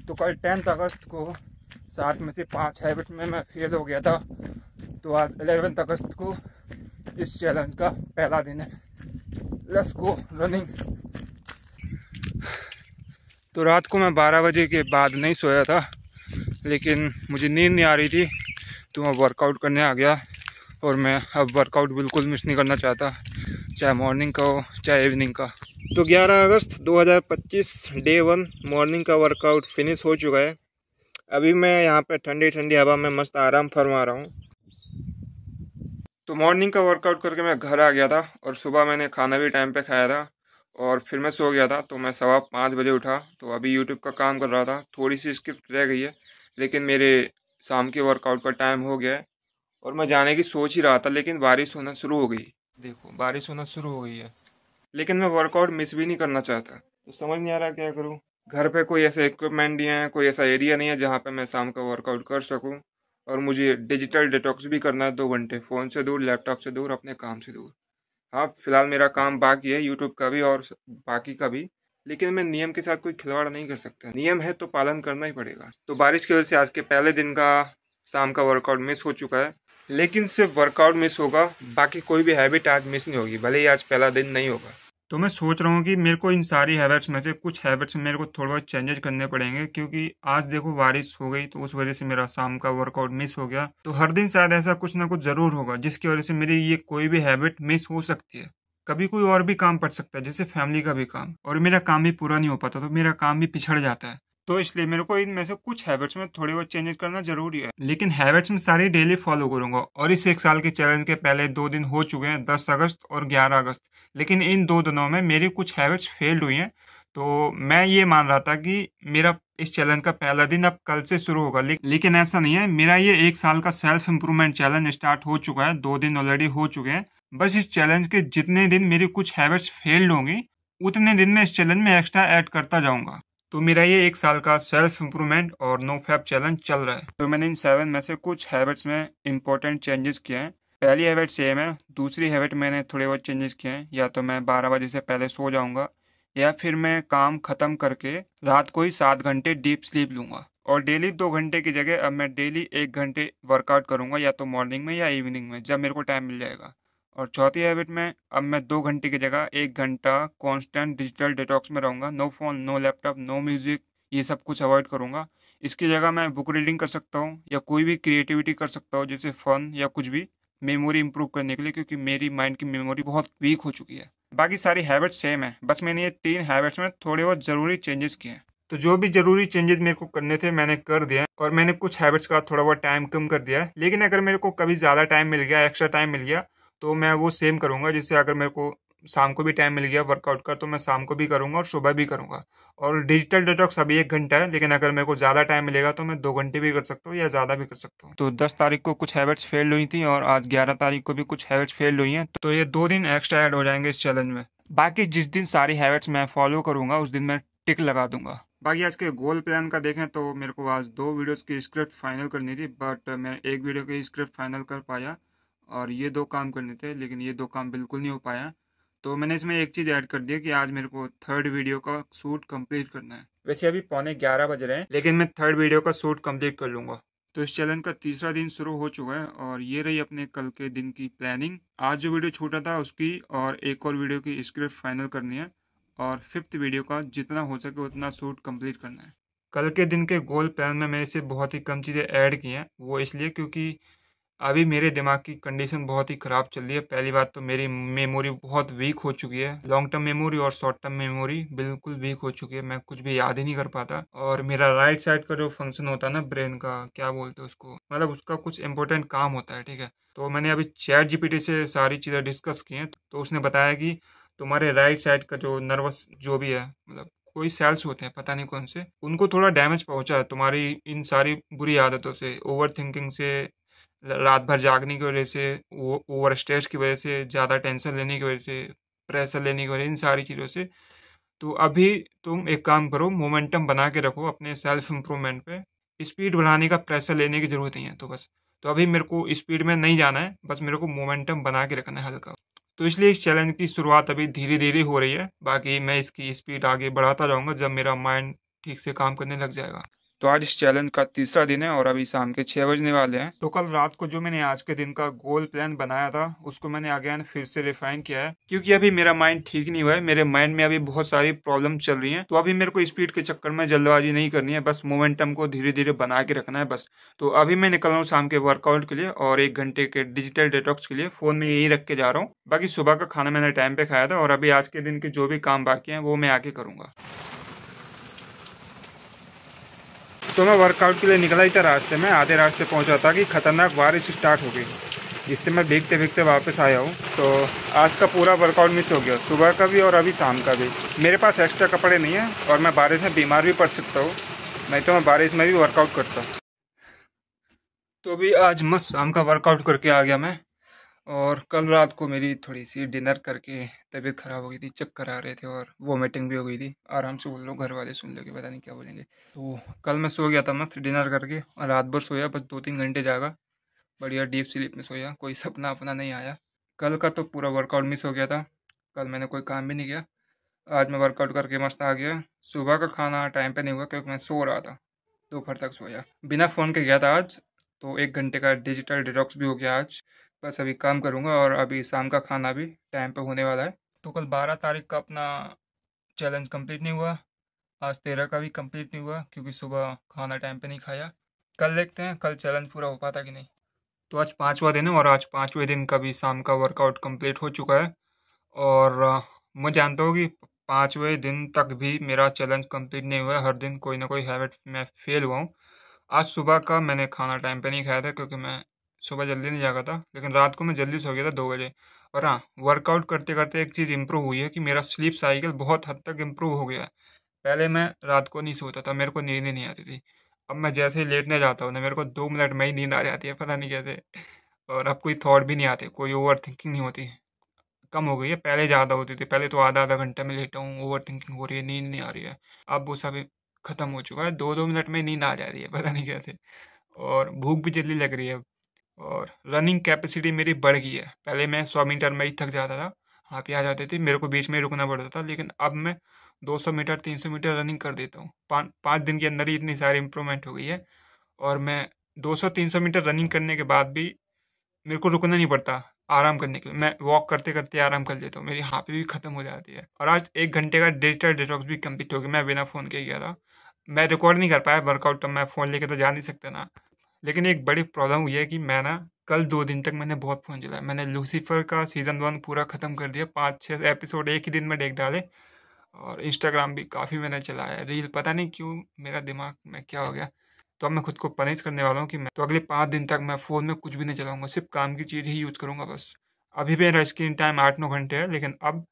तो कल 10 अगस्त को 7 में से 5 हैबिट में मैं फेल हो गया था। तो आज 11 अगस्त को इस चैलेंज का पहला दिन है। Let's go running. तो रात को मैं 12 बजे के बाद नहीं सोया था, लेकिन मुझे नींद नहीं आ रही थी, तो मैं वर्कआउट करने आ गया। और मैं अब वर्कआउट बिल्कुल मिस नहीं करना चाहता, चाहे मॉर्निंग का हो चाहे इवनिंग का। तो 11 अगस्त 2025 डे 1 मॉर्निंग का वर्कआउट फिनिश हो चुका है। अभी मैं यहाँ पे ठंडी ठंडी हवा में मस्त आराम फरमा रहा हूँ। तो मॉर्निंग का वर्कआउट करके मैं घर आ गया था और सुबह मैंने खाना भी टाइम पे खाया था और फिर मैं सो गया था। तो मैं 5:15 बजे उठा, तो अभी यूट्यूब का काम कर रहा था। थोड़ी सी स्क्रिप्ट रह गई है, लेकिन मेरे शाम के वर्कआउट का टाइम हो गया है और मैं जाने की सोच ही रहा था, लेकिन बारिश होना शुरू हो गई। देखो बारिश होना शुरू हो गई है, लेकिन मैं वर्कआउट मिस भी नहीं करना चाहता। तो समझ नहीं आ रहा क्या करूँ। घर पे कोई ऐसा इक्विपमेंट नहीं है, कोई ऐसा एरिया नहीं है जहाँ पे मैं शाम का वर्कआउट कर सकूँ। और मुझे डिजिटल डिटॉक्स भी करना है 2 घंटे, फ़ोन से दूर, लैपटॉप से दूर, अपने काम से दूर। हाँ, फिलहाल मेरा काम बाकी है, यूट्यूब का भी और बाकी का भी, लेकिन मैं नियम के साथ कोई खिलवाड़ नहीं कर सकता। नियम है तो पालन करना ही पड़ेगा। तो बारिश की वजह से आज के पहले दिन का शाम का वर्कआउट मिस हो चुका है, लेकिन सिर्फ वर्कआउट मिस होगा, बाकी कोई भी हैबिट आज मिस नहीं होगी, भले ही आज पहला दिन नहीं होगा। तो मैं सोच रहा हूँ कि मेरे को इन सारी हैबिट्स में से कुछ हैबिट्स में मेरे को थोड़ा बहुत चेंजेस करने पड़ेंगे, क्योंकि आज देखो बारिश हो गई तो उस वजह से मेरा शाम का वर्कआउट मिस हो गया। तो हर दिन शायद ऐसा कुछ ना कुछ जरूर होगा जिसकी वजह से मेरी ये कोई भी हैबिट मिस हो सकती है। कभी कोई और भी काम पड़ सकता है, जैसे फैमिली का भी काम, और मेरा काम भी पूरा नहीं हो पाता, तो मेरा काम भी पिछड़ जाता है। तो इसलिए मेरे को इनमें से कुछ हैबिट्स में थोड़े बहुत चेंजेस करना जरूरी है, लेकिन हैबिट्स में सारी डेली फॉलो करूंगा। और इस 1 साल के चैलेंज के पहले 2 दिन हो चुके हैं, 10 अगस्त और 11 अगस्त, लेकिन इन 2 दिनों में मेरी कुछ हैबिट्स फेल्ड हुई हैं। तो मैं ये मान रहा था कि मेरा इस चैलेंज का पहला दिन अब कल से शुरू होगा, लेकिन ऐसा नहीं है। मेरा ये 1 साल का सेल्फ इम्प्रूवमेंट चैलेंज स्टार्ट हो चुका है, 2 दिन ऑलरेडी हो चुके हैं। बस इस चैलेंज के जितने दिन मेरी कुछ हैबिट्स फेल्ड होंगी, उतने दिन में इस चैलेंज में एक्स्ट्रा ऐड करता जाऊंगा। तो मेरा ये 1 साल का सेल्फ इम्प्रूवमेंट और नो फैप चैलेंज चल रहा है। तो मैंने इन 7 में से कुछ हैबिट्स में इंपॉर्टेंट चेंजेस किए हैं। पहली हैबिट सेम है, दूसरी हैबिट मैंने थोड़े बहुत चेंजेस किए हैं। या तो मैं 12 बजे से पहले सो जाऊंगा, या फिर मैं काम खत्म करके रात को ही 7 घंटे डीप स्लीप लूंगा। और डेली 2 घंटे की जगह अब मैं डेली 1 घंटे वर्कआउट करूंगा, या तो मॉर्निंग में या इवनिंग में, जब मेरे को टाइम मिल जाएगा। और चौथी हैबिट में अब मैं 2 घंटे की जगह 1 घंटा कांस्टेंट डिजिटल डिटॉक्स में रहूंगा। No phone, no laptop, no music, ये सब कुछ अवॉइड करूंगा। इसकी जगह मैं बुक रीडिंग कर सकता हूँ, या कोई भी क्रिएटिविटी कर सकता हूँ, जैसे फन या कुछ भी, मेमोरी इंप्रूव करने के लिए, क्योंकि मेरी माइंड की मेमोरी बहुत वीक हो चुकी है। बाकी सारी हैबिट्स सेम है, बस मैंने ये 3 हैबिट्स में थोड़े बहुत ज़रूरी चेंजेस किए हैं। तो जो भी ज़रूरी चेंजेस मेरे को करने थे मैंने कर दिया है, और मैंने कुछ हैबिट्स का थोड़ा बहुत टाइम कम कर दिया है। लेकिन अगर मेरे को कभी ज़्यादा टाइम मिल गया, एक्स्ट्रा टाइम मिल गया, तो मैं वो सेम करूँगा। जैसे अगर मेरे को शाम को भी टाइम मिल गया वर्कआउट का, तो मैं शाम को भी करूँगा और सुबह भी करूँगा। और डिजिटल डिटॉक्स अभी 1 घंटा है, लेकिन अगर मेरे को ज़्यादा टाइम मिलेगा तो मैं 2 घंटे भी कर सकता हूँ या ज़्यादा भी कर सकता हूँ। तो 10 तारीख को कुछ हैबिट्स फेल हुई थी, और आज 11 तारीख को भी कुछ हैबिट्स फेल हुई हैं। तो ये 2 दिन एक्स्ट्रा ऐड हो जाएंगे इस चैलेंज में। बाकी जिस दिन सारी हैबिट्स मैं फॉलो करूँगा उस दिन मैं टिक लगा दूंगा। बाकी आज के गोल प्लान का देखें तो मेरे को आज 2 वीडियोज़ की स्क्रिप्ट फाइनल करनी थी, बट मैं 1 वीडियो की स्क्रिप्ट फाइनल कर पाया। और ये 2 काम करने थे, लेकिन ये 2 काम बिल्कुल नहीं हो पाया। तो मैंने इसमें एक चीज़ ऐड कर दी है कि आज मेरे को 3rd वीडियो का शूट कंप्लीट करना है। वैसे अभी 11:15 बज रहे हैं, लेकिन मैं 3rd वीडियो का शूट कंप्लीट कर लूँगा। तो इस चैलेंज का तीसरा दिन शुरू हो चुका है, और ये रही अपने कल के दिन की प्लानिंग। आज जो वीडियो छूटा था उसकी और एक और वीडियो की स्क्रिप्ट फाइनल करनी है, और 5th वीडियो का जितना हो सके उतना शूट कंप्लीट करना है। कल के दिन के गोल प्लान में मैंने से बहुत ही कम चीज़ें ऐड की हैं। वो इसलिए क्योंकि अभी मेरे दिमाग की कंडीशन बहुत ही ख़राब चल रही है। पहली बात तो मेरी मेमोरी बहुत वीक हो चुकी है, लॉन्ग टर्म मेमोरी और शॉर्ट टर्म मेमोरी बिल्कुल वीक हो चुकी है। मैं कुछ भी याद ही नहीं कर पाता। और मेरा राइट साइड का जो फंक्शन होता है ना ब्रेन का, क्या बोलते हैं उसको, मतलब उसका कुछ इंपॉर्टेंट काम होता है, ठीक है। तो मैंने अभी चैट जीपीटी से सारी चीज़ें डिस्कस की हैं, तो उसने बताया कि तुम्हारे राइट साइड का जो नर्वस जो भी है, मतलब कोई सेल्स होते हैं पता नहीं कौन से, उनको थोड़ा डैमेज पहुंचा है तुम्हारी इन सारी बुरी आदतों से, ओवर थिंकिंग से, रात भर जागने की वजह से, ओवर स्ट्रेस की वजह से, ज़्यादा टेंशन लेने की वजह से, प्रेशर लेने की वजह से, इन सारी चीज़ों से। तो अभी तुम एक काम करो, मोमेंटम बना के रखो अपने सेल्फ इम्प्रूवमेंट पे। स्पीड बढ़ाने का, प्रेशर लेने की ज़रूरत नहीं है। तो अभी मेरे को स्पीड में नहीं जाना है, बस मेरे को मोमेंटम बना के रखना है हल्का। तो इसलिए इस चैलेंज की शुरुआत अभी धीरे धीरे हो रही है। बाकी मैं इसकी स्पीड आगे बढ़ाता जाऊँगा जब मेरा माइंड ठीक से काम करने लग जाएगा। तो आज इस चैलेंज का तीसरा दिन है और अभी शाम के 6 बजने वाले हैं। तो कल रात को जो मैंने आज के दिन का गोल प्लान बनाया था उसको मैंने अगेन फिर से रिफाइन किया है, क्योंकि अभी मेरा माइंड ठीक नहीं हुआ है। मेरे माइंड में अभी बहुत सारी प्रॉब्लम चल रही हैं, तो अभी मेरे को स्पीड के चक्कर में जल्दबाजी नहीं करनी है, बस मोमेंटम को धीरे धीरे बना के रखना है बस। तो अभी मैं निकल रहा हूँ शाम के वर्कआउट के लिए और 1 घंटे के डिजिटल डिटॉक्स के लिए फ़ोन में यही रख के जा रहा हूँ। बाकी सुबह का खाना मैंने टाइम पे खाया था और अभी आज के दिन के जो भी काम बाकी हैं वो मैं आके करूँगा। तो मैं वर्कआउट के लिए निकला ही था, रास्ते में आधे रास्ते पहुंचा था कि खतरनाक बारिश स्टार्ट हो गई, जिससे मैं भीगते भीगते वापस आया हूं। तो आज का पूरा वर्कआउट मिस हो गया, सुबह का भी और अभी शाम का भी। मेरे पास एक्स्ट्रा कपड़े नहीं है और मैं बारिश में बीमार भी पड़ सकता हूँ, नहीं तो मैं बारिश में भी वर्कआउट करता। तो अभी आज मस्त शाम का वर्कआउट करके आ गया मैं। और कल रात को मेरी थोड़ी सी डिनर करके तबीयत ख़राब हो गई थी, चक्कर आ रहे थे और वोमिटिंग भी हो गई थी। आराम से बोल लो, घर वाले सुन लोगे, पता नहीं क्या बोलेंगे। तो कल मैं सो गया था मस्त डिनर करके और रात भर सोया, बस 2-3 घंटे जागा, बढ़िया डीप स्लीप में सोया, कोई सपना अपना नहीं आया। कल का तो पूरा वर्कआउट मिस हो गया था, कल मैंने कोई काम भी नहीं किया। आज मैं वर्कआउट करके मस्त आ गया। सुबह का खाना टाइम पे नहीं हुआ क्योंकि मैं सो रहा था, दोपहर तक सोया, बिना फ़ोन के गया था आज। तो 1 घंटे का डिजिटल डिटॉक्स भी हो गया आज। बस अभी काम करूँगा और अभी शाम का खाना भी टाइम पे होने वाला है। तो कल 12 तारीख का अपना चैलेंज कंप्लीट नहीं हुआ, आज 13 का भी कंप्लीट नहीं हुआ क्योंकि सुबह खाना टाइम पे नहीं खाया। कल देखते हैं कल चैलेंज पूरा हो पाता कि नहीं। तो आज 5वां दिन है और आज 5वें दिन का भी शाम का वर्कआउट कंप्लीट हो चुका है। और मैं जानता हूँ कि 5वें दिन तक भी मेरा चैलेंज कंप्लीट नहीं हुआ है, हर दिन कोई ना कोई हैबिट में फेल हुआ हूँ। आज सुबह का मैंने खाना टाइम पे नहीं खाया था क्योंकि मैं सुबह जल्दी नहीं जागा था, लेकिन रात को मैं जल्दी सो गया था 2 बजे। और हाँ, वर्कआउट करते करते एक चीज़ इम्प्रूव हुई है कि मेरा स्लीप साइकिल बहुत हद तक इम्प्रूव हो गया है। पहले मैं रात को नहीं सोता था, मेरे को नींद ही नहीं आती थी। अब मैं जैसे ही लेटने जाता हूँ ना, मेरे को 2 मिनट में ही नींद आ जाती है, पता नहीं कैसे। और अब कोई थॉट भी नहीं आते, कोई ओवर थिंकिंग नहीं होती, कम हो गई है। पहले ज़्यादा होती थी, पहले तो आधा आधा घंटा में लेटा हूँ, ओवर थिंकिंग हो रही है, नींद नहीं आ रही है। अब वो सब खत्म हो चुका है, 2-2 मिनट में नींद आ जा रही है, पता नहीं कैसे। और भूख भी जल्दी लग रही है। और रनिंग कैपेसिटी मेरी बढ़ गई है, पहले मैं 100 मीटर में ही थक जाता था, हाँ पे आ जाती थी, मेरे को बीच में ही रुकना पड़ता था। लेकिन अब मैं 200 मीटर 300 मीटर रनिंग कर देता हूँ। 5 दिन के अंदर ही इतनी सारी इंप्रूवमेंट हो गई है। और मैं 200-300 मीटर रनिंग करने के बाद भी मेरे को रुकना नहीं पड़ता आराम करने के लिए, मैं वॉक करते करते आराम कर लेता हूँ, मेरी हाफी भी खत्म हो जाती है। और आज 1 घंटे का डिजिटल डिटॉक्स भी कंप्लीट हो गया, मैं बिना फ़ोन के गया था। मैं रिकॉर्ड नहीं कर पाया वर्कआउट, तो मैं फ़ोन लेके तो जा नहीं सकता ना। लेकिन एक बड़ी प्रॉब्लम हुई है कि मैं ना कल 2 दिन तक मैंने बहुत फ़ोन चलाया। मैंने लूसीफर का सीज़न 1 पूरा ख़त्म कर दिया, 5-6 एपिसोड एक ही दिन में देख डाले। और इंस्टाग्राम भी काफ़ी मैंने चलाया, रील, पता नहीं क्यों मेरा दिमाग में क्या हो गया। तो अब मैं खुद को पनिश करने वाला हूँ कि मैं तो अगले 5 दिन तक मैं फ़ोन में कुछ भी नहीं चलाऊंगा, सिर्फ काम की चीज़ ही यूज़ करूँगा बस। अभी भी मेरा स्क्रीन टाइम 8-9 घंटे है, लेकिन अब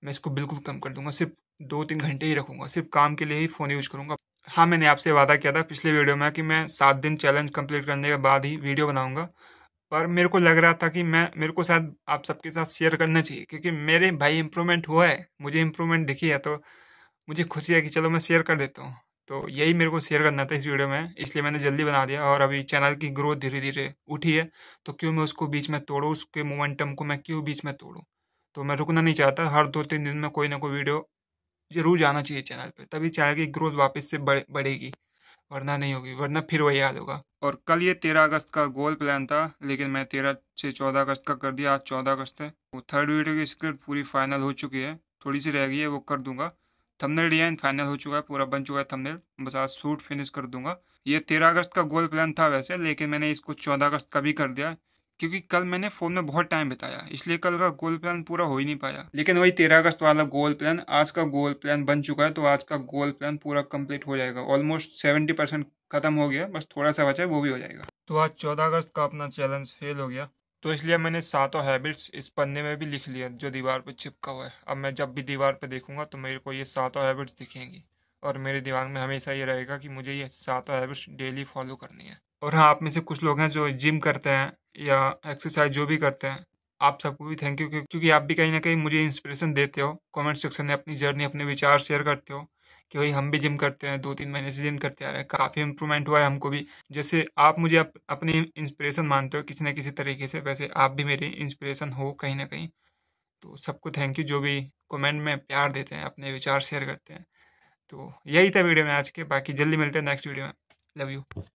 मैं इसको बिल्कुल कम कर दूंगा, सिर्फ 2-3 घंटे ही रखूंगा, सिर्फ काम के लिए ही फ़ोन यूज़ करूँगा। हाँ, मैंने आपसे वादा किया था पिछले वीडियो में कि मैं 7 दिन चैलेंज कंप्लीट करने के बाद ही वीडियो बनाऊंगा। पर मेरे को लग रहा था कि मेरे को शायद आप सबके साथ शेयर करना चाहिए, क्योंकि मेरे भाई इम्प्रूवमेंट हुआ है, मुझे इम्प्रूवमेंट दिखी है, तो मुझे खुशी है कि चलो मैं शेयर कर देता हूँ। तो यही मेरे को शेयर करना था इस वीडियो में, इसलिए मैंने जल्दी बना दिया। और अभी चैनल की ग्रोथ धीरे धीरे उठी है, तो क्यों मैं उसको बीच में तोड़ूँ, उसके मोमेंटम को मैं क्यों बीच में तोड़ूँ। तो मैं रुकना नहीं चाहता, हर 2-3 दिन में कोई ना कोई वीडियो जरूर जाना चाहिए चैनल पे, तभी चैनल की ग्रोथ वापस से बढ़ेगी, वरना नहीं होगी, वरना फिर वही हाल होगा। और कल ये 13 अगस्त का गोल प्लान था, लेकिन मैं 13 से 14 अगस्त का कर दिया, आज 14 अगस्त है। वो थर्ड वीडियो की स्क्रिप्ट पूरी फाइनल हो चुकी है, थोड़ी सी रह गई है, वो कर दूंगा। थंबनेल डिजाइन फाइनल हो चुका है, पूरा बन चुका है थंबनेल, बस आज शूट फिनिश कर दूंगा। ये 13 अगस्त का गोल प्लान था वैसे, लेकिन मैंने इसको 14 अगस्त का भी कर दिया, क्योंकि कल मैंने फ़ोन में बहुत टाइम बिताया, इसलिए कल का गोल प्लान पूरा हो ही नहीं पाया। लेकिन वही 13 अगस्त वाला गोल प्लान आज का गोल प्लान बन चुका है, तो आज का गोल प्लान पूरा कंप्लीट हो जाएगा, ऑलमोस्ट 70% खत्म हो गया, बस थोड़ा सा बचा है, वो भी हो जाएगा। तो आज 14 अगस्त का अपना चैलेंज फेल हो गया, तो इसलिए मैंने 7 हैबिट्स इस पन्ने में भी लिख लिया जो दीवार पर चिपका हुआ है। अब मैं जब भी दीवार पर देखूंगा तो मेरे को ये 7 हैबिट्स दिखेंगी, और मेरे दिमाग में हमेशा ये रहेगा कि मुझे ये 7 हैबिट्स डेली फॉलो करनी है। और हाँ, आप में से कुछ लोग हैं जो जिम करते हैं या एक्सरसाइज जो भी करते हैं, आप सबको भी थैंक यू, क्योंकि आप भी कहीं ना कहीं मुझे इंस्पिरेशन देते हो, कमेंट सेक्शन में अपनी जर्नी, अपने विचार शेयर करते हो कि भाई हम भी जिम करते हैं, 2-3 महीने से जिम करते आ रहे हैं, काफ़ी इंप्रूवमेंट हुआ है हमको भी। जैसे आप मुझे अपनी इंस्पिरेशन मानते हो किसी न किसी तरीके से, वैसे आप भी मेरी इंस्पिरेशन हो कहीं ना कहीं। तो सबको थैंक यू जो भी कमेंट में प्यार देते हैं, अपने विचार शेयर करते हैं। तो यही था वीडियो में आज के, बाकी जल्दी मिलते हैं नेक्स्ट वीडियो में। Love you.